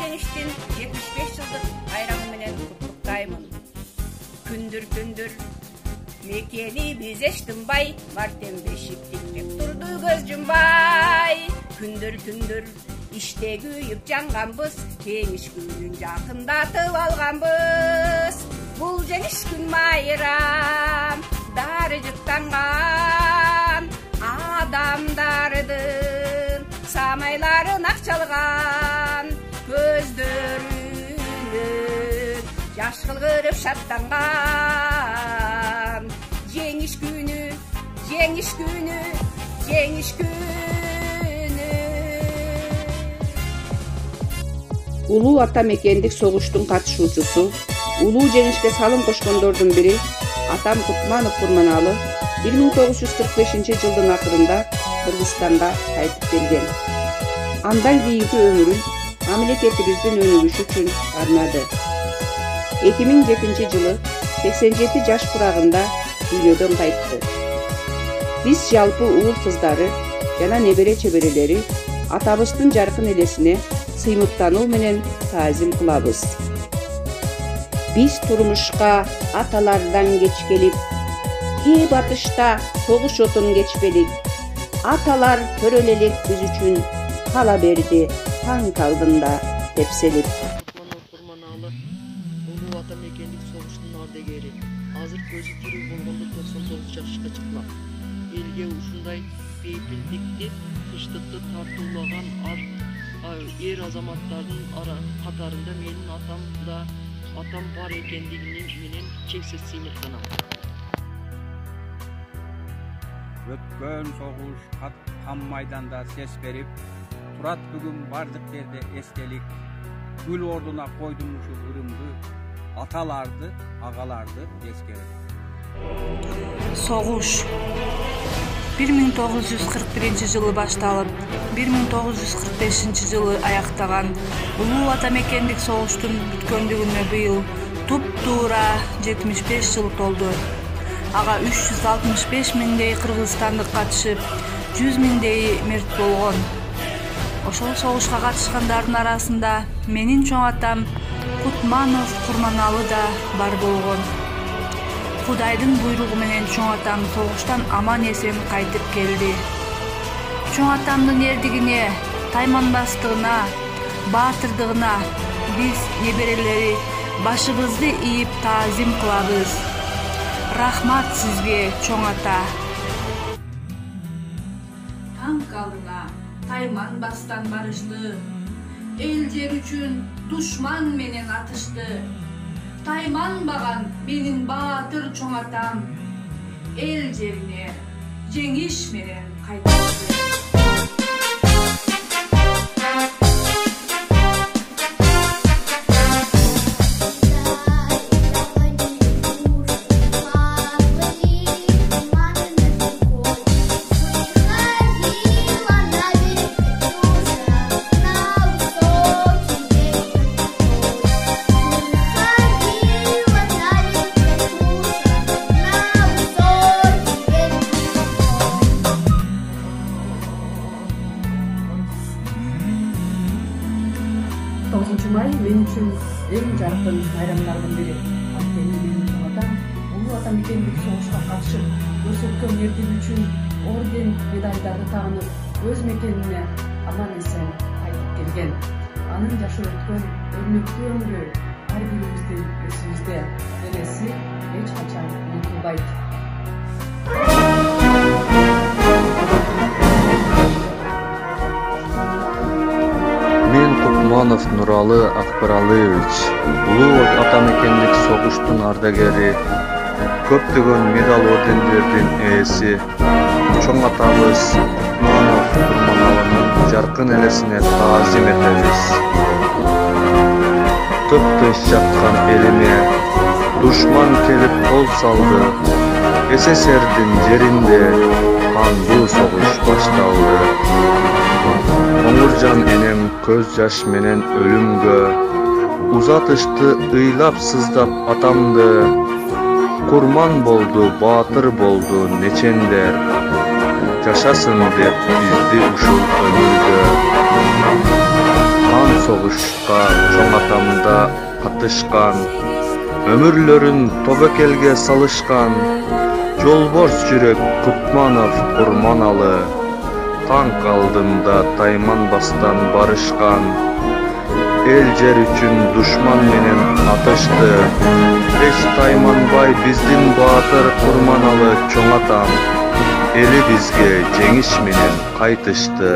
Жеңиштин 75 жылдык байрамы менен куттуктаймын. Күндүр мекени безеш тынбай, мартем бешик тиктеп турду көз жумбай. Күндүр иште күйүп жанганбыз, жеңиш күнүн жакындатып алганбыз. Бул жеңиш күн майрам, дарыжыктанган адамдардын самайларын акчалган, көздөрүнөн жаш кылгырып шаттанган. Жеңиш күнү, жеңиш күнү, жеңиш күнү. Улуу ата мекендик согуштун катышуучусу, улуу жеңишке салым кошкондордун бири Атам Кутманов Курманалы 1945 жылдын акырында Кыргызстанга кайтып келген. Андан кийинки өмүрүн мамлекетибиздин өнүгүшү үчүн арнады. 2007 жылы 87 жаш курагында дүйнөдөн кайтты. Биз жалпы уул кыздары жана небере чеберелери атабыздын жаркын элесине сыймыктануу менен таазим кылабыз. Биз турмушка аталардан кечкелик, кээ батышта согуш отун кечпелик. Аталар төрөлелик биз үчүн кала берди танк алдында тепселип. Курманалы улуу ата мекендик согуштун ардагери. Азыр көзү тирүү болгондо 99 жашка чыккан. Элге ушундай бейпилдикти, тынчтыкты тартуулаган эр азаматтардын катарында менин атам бар экендигини менен чексиз сыймыктанам. Өткөн согуш кан майданда сес берип, турат бүгүн бардык жерде эстелик. Гүл ордуна койдум ушу үрүмдү, аталарды, агаларды эскерип. Согуш 1941 жылы башталып, 1945 жылы аяктаган улуу ата мекендик согуштун бүткөндүгүнө быйыл туп-туура 75 жыл толду. Ага 365 миңдей кыргызстандык катышып, 100 миңдей мерт болгон. Ошол согушка катышкандардын арасында менин чоң атам Кутманов Курманалы да бар болгон. Кудайдын буйругу менен чоң атам согуштан аман эсен кайтып келди. Чоң атамдын эрдигине, тайманбастыгына, баатырдыгына биз неберелери башыбызды ийип таазим кылабыз. Рахмат сизге, чоң ата. Танк алдына тайман бастан барышты, эл жер үчүн душман менен атышты. Тайманбаган менин баатыр чоң атам, эл жерине жеңиш менен кайтты. Май мен үчүн эң жаркын байрамдардын бири. Анткени менин чоң атам улуу ата мекендик согушка катышып, көрсөткөн эрдиги үчүн орден медалдарды тагынып, өз мекенине аман эсен кайтып келген. Анын жашоо өткөн өрнөктүү өмүрү ар бирибиздин эсибизде, энеси эч качан унутулбайт. Кутманов Нуралы Акбаралыевич, улуу ата мекендик согуштун ардагери, көптөгөн медаль ордендердин ээси, чоң атабыз Кутманов Курманалынын жаркын элесине таазим этебиз. Төп-төс жаткан элиме душман келип кол салды, СССРдин жеринде кандуу согуш башталды. Оңуржан энем көз жаш менен өлүмгө узатышты ыйлап сыздап атамды. Курман болду, баатыр болду нечендер, жашасын деп бизди ушул өмүргө. Кан согушка чоң атамда катышкан, өмүрлөрүн тобокелге салышкан, жолборс жүрөк Кутманов Курманалы, танк алдында тайманбастан барышкан, эл жер үчүн душман менен атышты. Эч тайманбай биздин баатыр Курманалы чоң атам, эли бизге жеңиш менен кайтышты.